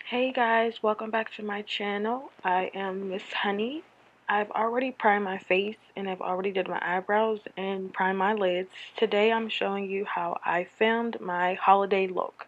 Hey guys, welcome back to my channel. I am Miss Honey. I've already primed my face and I've already did my eyebrows and primed my lids. Today I'm showing you how I filmed my holiday look.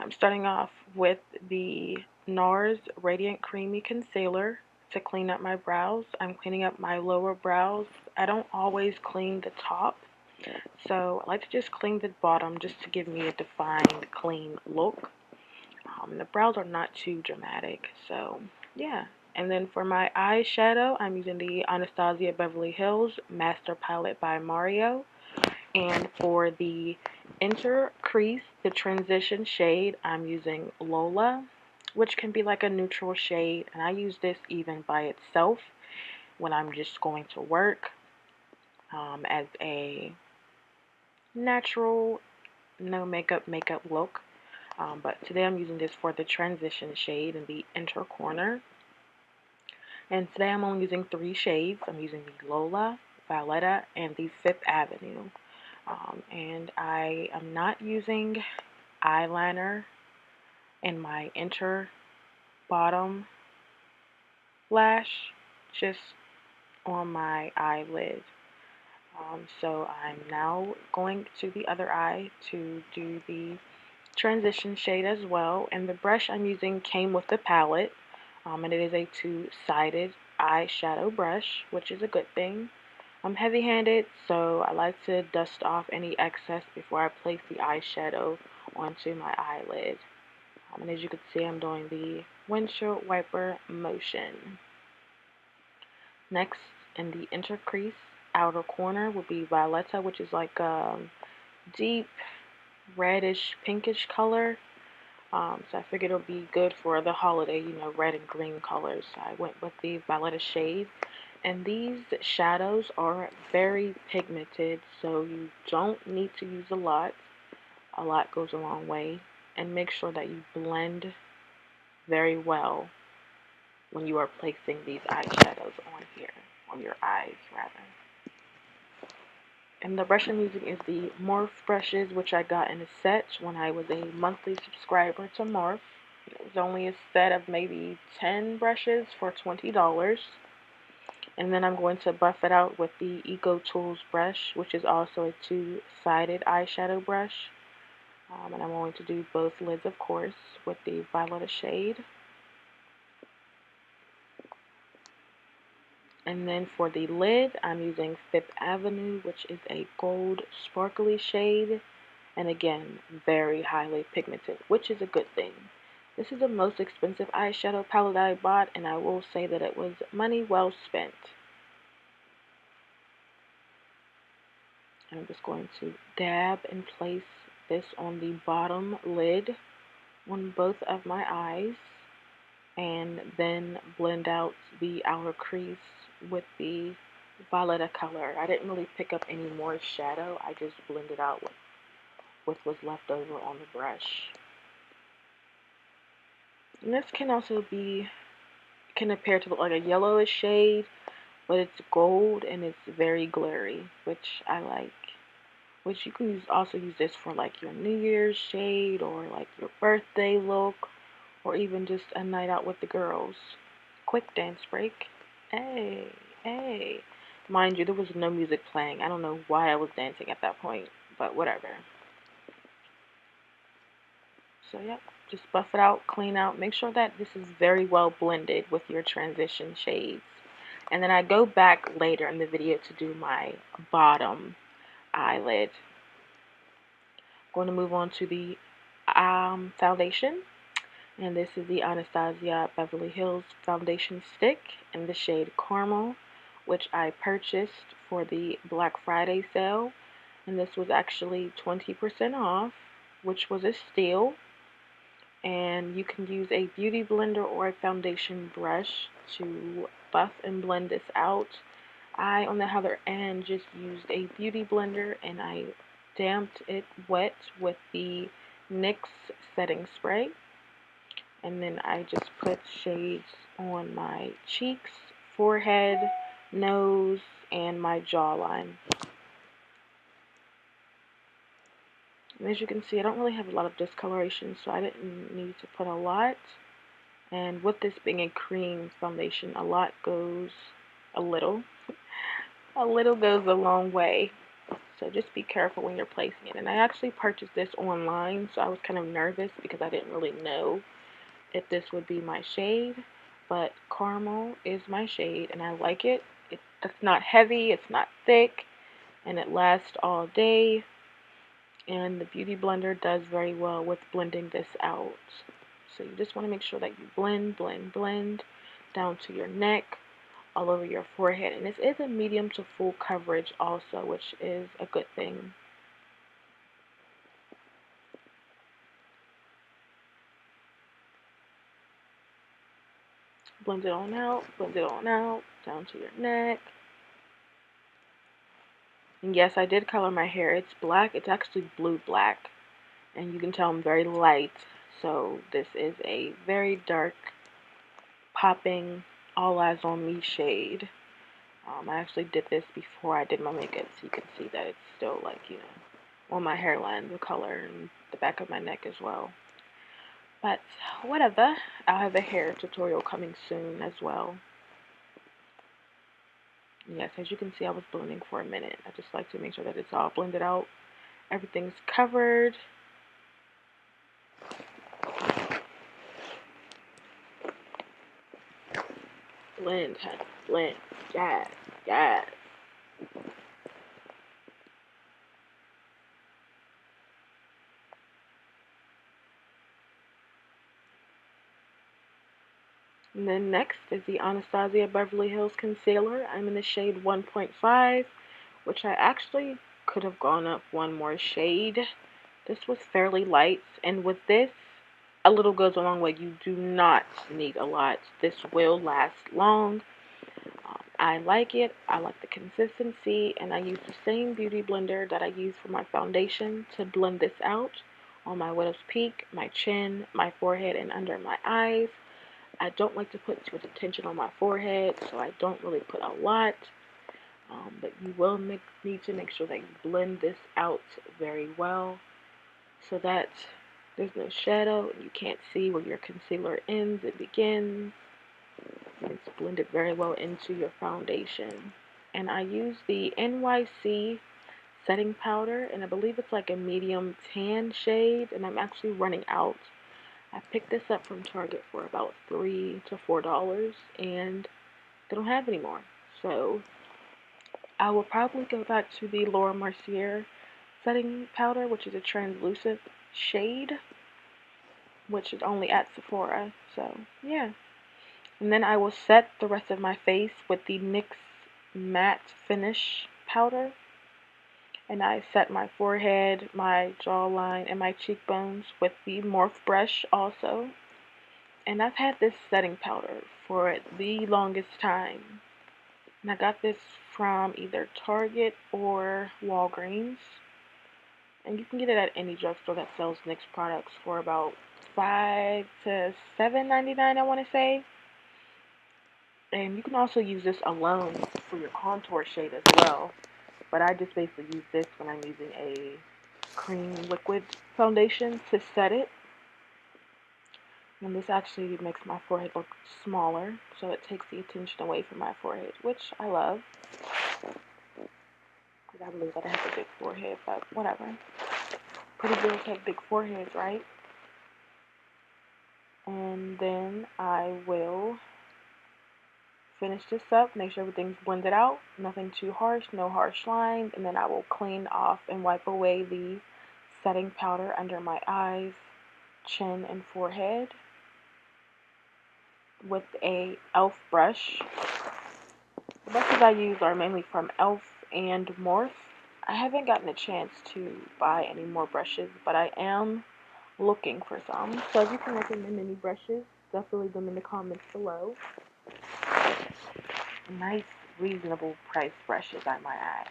I'm starting off with the NARS Radiant Creamy Concealer to clean up my brows. I'm cleaning up my lower brows. I don't always clean the top, so I like to just clean the bottom just to give me a defined, clean look. The brows are not too dramatic, so yeah. And then for my eyeshadow, I'm using the Anastasia Beverly Hills Master Palette by Mario. And for the inner crease, the transition shade, I'm using Lola, which can be like a neutral shade. And I use this even by itself when I'm just going to work as a natural, no makeup look. But today I'm using this for the transition shade in the inner corner. And today I'm only using 3 shades. I'm using the Lola, Violeta, and the Fifth Avenue. And I am not using eyeliner in my inner bottom lash, just on my eyelid. So I'm now going to the other eye to do the transition shade as well. And the brush I'm using came with the palette, and it is a two-sided eyeshadow brush, which is a good thing. I'm heavy-handed, so I like to dust off any excess before I place the eyeshadow onto my eyelid. And as you can see, I'm doing the windshield wiper motion. Next, in the inner crease outer corner will be Violeta, which is like a deep reddish pinkish color. So I figured it would be good for the holiday, red and green colors. So I went with the Violeta shade. And these shadows are very pigmented, so you don't need to use a lot. A lot goes a long way. And make sure that you blend very well when you are placing these eyeshadows on here, on your eyes rather. And the brush I'm using is the Morphe brushes, which I got in a set when I was a monthly subscriber to Morphe. It was only a set of maybe 10 brushes for $20. And then I'm going to buff it out with the EcoTools brush, which is also a two-sided eyeshadow brush. And I'm going to do both lids, of course, with the Violeta shade. And then for the lid, I'm using Fifth Avenue, which is a gold sparkly shade. And again, very highly pigmented, which is a good thing. This is the most expensive eyeshadow palette I bought, and I will say that it was money well spent. I'm just going to dab and place this on the bottom lid on both of my eyes, and then blend out the outer crease with the Violeta color. I didn't really pick up any more shadow. I just blended out with what's left over on the brush. And this can also can appear to look like a yellowish shade, but it's gold and it's very glary, which I like. Which you can also use this for like your New Year's shade or like your birthday look, or even just a night out with the girls. Quick dance break. Hey, hey. Mind you, there was no music playing. I don't know why I was dancing at that point, but whatever. So yep, just buff it out, clean out. Make sure that this is very well blended with your transition shades. And then I go back later in the video to do my bottom eyelid. I'm going to move on to the foundation. And this is the Anastasia Beverly Hills foundation stick in the shade Caramel, which I purchased for the Black Friday sale. And this was actually 20% off, which was a steal. And you can use a beauty blender or a foundation brush to buff and blend this out. I, on the other end, just used a beauty blender and I damped it wet with the NYX setting spray. And then I just put shades on my cheeks, forehead, nose, and my jawline. And as you can see, I don't really have a lot of discoloration, so I didn't need to put a lot. And with this being a cream foundation, a little goes a long way. So just be careful when you're placing it. And I actually purchased this online, so I was kind of nervous because I didn't really know if this would be my shade. But caramel is my shade, and I like it. It's not heavy, it's not thick, and it lasts all day. And the Beauty Blender does very well with blending this out. So you just want to make sure that you blend, blend, blend down to your neck, all over your forehead. And this is a medium to full coverage also, which is a good thing. Blend it on out, down to your neck. And yes, I did color my hair. It's black. It's actually blue black. And you can tell I'm very light. So this is a very dark, popping, all eyes on me shade. I actually did this before I did my makeup, so you can see that it's still like, you know, on my hairline, the color, and the back of my neck as well. But whatever, I'll have a hair tutorial coming soon as well. Yes, as you can see, I was blending for a minute. I just like to make sure that it's all blended out. Everything's covered. Blend, honey, blend. Yes, yes. And then next is the Anastasia Beverly Hills Concealer. I'm in the shade 1.5, which I actually could have gone up one more shade. This was fairly light, and with this, a little goes a long way. You do not need a lot. This will last long. I like it. I like the consistency, and I use the same beauty blender that I use for my foundation to blend this out on my widow's peak, my chin, my forehead, and under my eyes. I don't like to put too much attention on my forehead, so I don't really put a lot. But you will need to make sure that you blend this out very well so that there's no shadow and you can't see where your concealer ends and begins. And it's blended very well into your foundation. And I use the NYX setting powder, and I believe it's like a medium tan shade, and I'm actually running out. I picked this up from Target for about $3 to $4, and they don't have any more. So I will probably go back to the Laura Mercier setting powder, which is a translucent shade, which is only at Sephora. So yeah. And then I will set the rest of my face with the NYX Matte Finish powder. And I set my forehead, my jawline, and my cheekbones with the Morphe brush also. And I've had this setting powder for the longest time. And I got this from either Target or Walgreens. And you can get it at any drugstore that sells NYX products for about $5 to $7.99, I want to say. And you can also use this alone for your contour shade as well. But I just basically use this when I'm using a cream liquid foundation to set it. And this actually makes my forehead look smaller, so it takes the attention away from my forehead, which I love. Because I believe that I have a big forehead, but whatever. Pretty girls have big foreheads, right? And then I will finish this up, make sure everything's blended out, nothing too harsh, no harsh lines, and then I will clean off and wipe away the setting powder under my eyes, chin, and forehead with a E.L.F brush. The brushes I use are mainly from E.L.F and Morphe. I haven't gotten a chance to buy any more brushes, but I am looking for some. So if you can recommend any brushes, definitely leave them in the comments below. Nice, reasonable price brushes, I might add.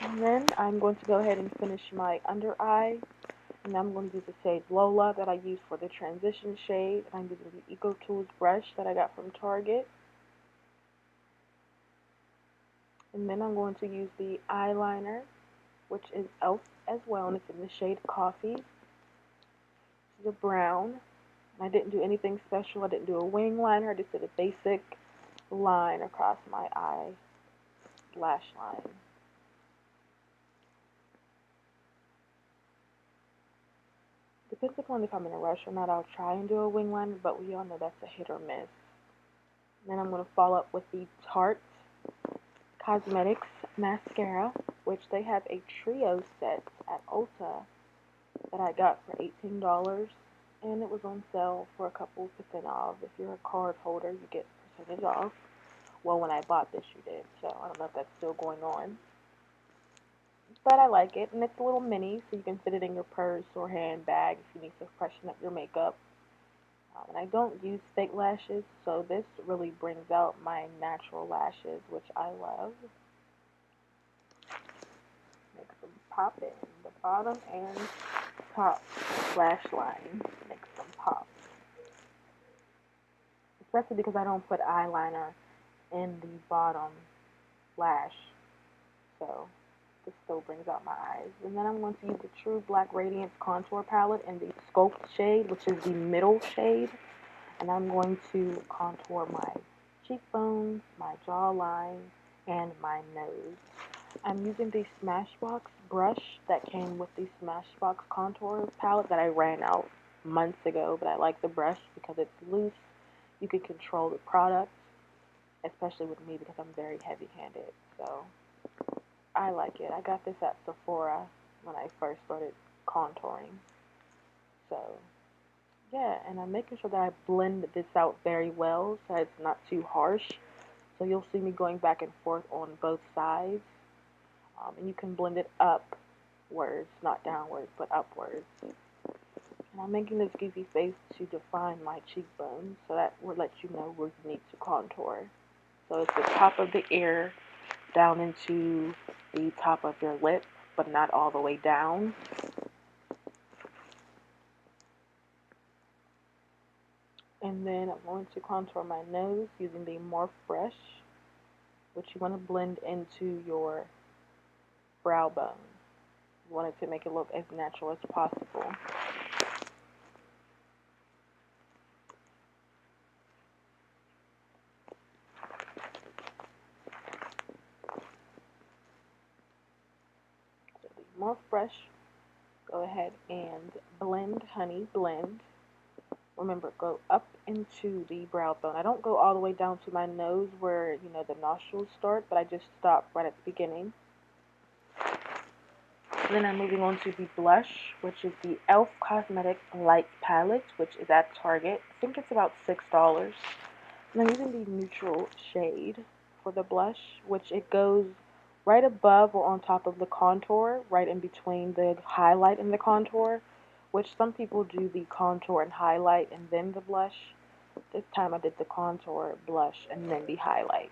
And then I'm going to go ahead and finish my under eye. And I'm going to use the shade Lola that I use for the transition shade. I'm using the EcoTools brush that I got from Target. And then I'm going to use the eyeliner, which is E.L.F as well, and it's in the shade Coffee. the brown. I didn't do anything special. I didn't do a wing liner. I just did a basic line across my eye lash line. Depends upon if I'm in a rush or not. I'll try and do a wing liner, but we all know that's a hit or miss. Then I'm going to follow up with the Tarte Cosmetics Mascara, which they have a trio set at Ulta that I got for $18, and it was on sale for a couple % off. If you're a card holder, you get percentage off. Well, when I bought this, you did, so I don't know if that's still going on. But I like it, and it's a little mini, so you can fit it in your purse or handbag if you need to freshen up your makeup. And I don't use fake lashes, so this really brings out my natural lashes, which I love. Make them pop in the bottom and top lash line. Make them pop. Especially because I don't put eyeliner in the bottom lash, so this still brings out my eyes. And then I'm going to use the True Black Radiance Contour Palette in the Sculpt shade, which is the middle shade. And I'm going to contour my cheekbones, my jawline, and my nose. I'm using the Smashbox brush that came with the Smashbox Contour Palette that I ran out months ago, but I like the brush because it's loose. You can control the product, especially with me because I'm very heavy-handed, so I like it. I got this at Sephora when I first started contouring. So, yeah, and I'm making sure that I blend this out very well so it's not too harsh. So you'll see me going back and forth on both sides. And you can blend it upwards, not downwards, but upwards. And I'm making this goofy face to define my cheekbones, so that will let you know where you need to contour. So it's the top of the ear down into the top of your lip, but not all the way down. And then I'm going to contour my nose using the Morphe brush, which you want to blend into your brow bone. You want it to make it look as natural as possible. So the Morphe brush, go ahead and blend, honey, blend. Remember, go up into the brow bone. I don't go all the way down to my nose where, you know, the nostrils start, but I just stop right at the beginning. Then I'm moving on to the blush, which is the E.L.F. Cosmetic Light Palette, which is at Target. I think it's about $6. And I'm using the neutral shade for the blush, which it goes right above or on top of the contour, right in between the highlight and the contour, which some people do the contour and highlight and then the blush. This time I did the contour, blush, and then the highlight.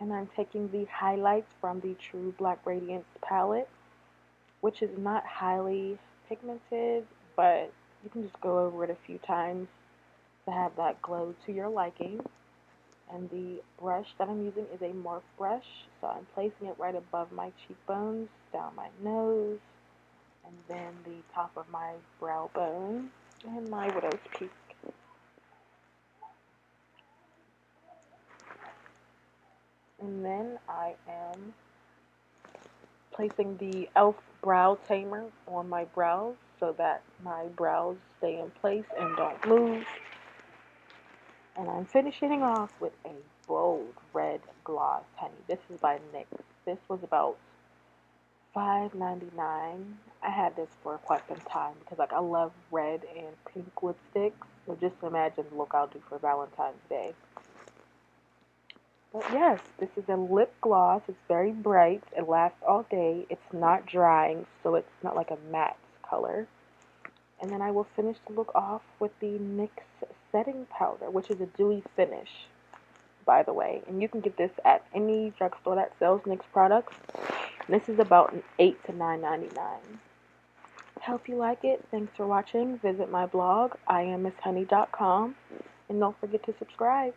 And I'm taking the highlights from the True Black Radiance palette, which is not highly pigmented, but you can just go over it a few times to have that glow to your liking. And the brush that I'm using is a Morphe brush, so I'm placing it right above my cheekbones, down my nose, and then the top of my brow bone, and my widow's peak. And then I am placing the E.L.F. Brow Tamer on my brows so that my brows stay in place and don't move. And I'm finishing off with a bold red gloss, honey. This is by NYX. This was about $5.99. I had this for quite some time because, like, I love red and pink lipsticks. So just imagine the look I'll do for Valentine's Day. But yes, this is a lip gloss. It's very bright. It lasts all day. It's not drying, so it's not like a matte color. And then I will finish the look off with the NYX setting powder, which is a dewy finish, by the way. And you can get this at any drugstore that sells NYX products. And this is about $8 to $9.99. Hope you like it. Thanks for watching. Visit my blog, IamMissHoney.com. And don't forget to subscribe.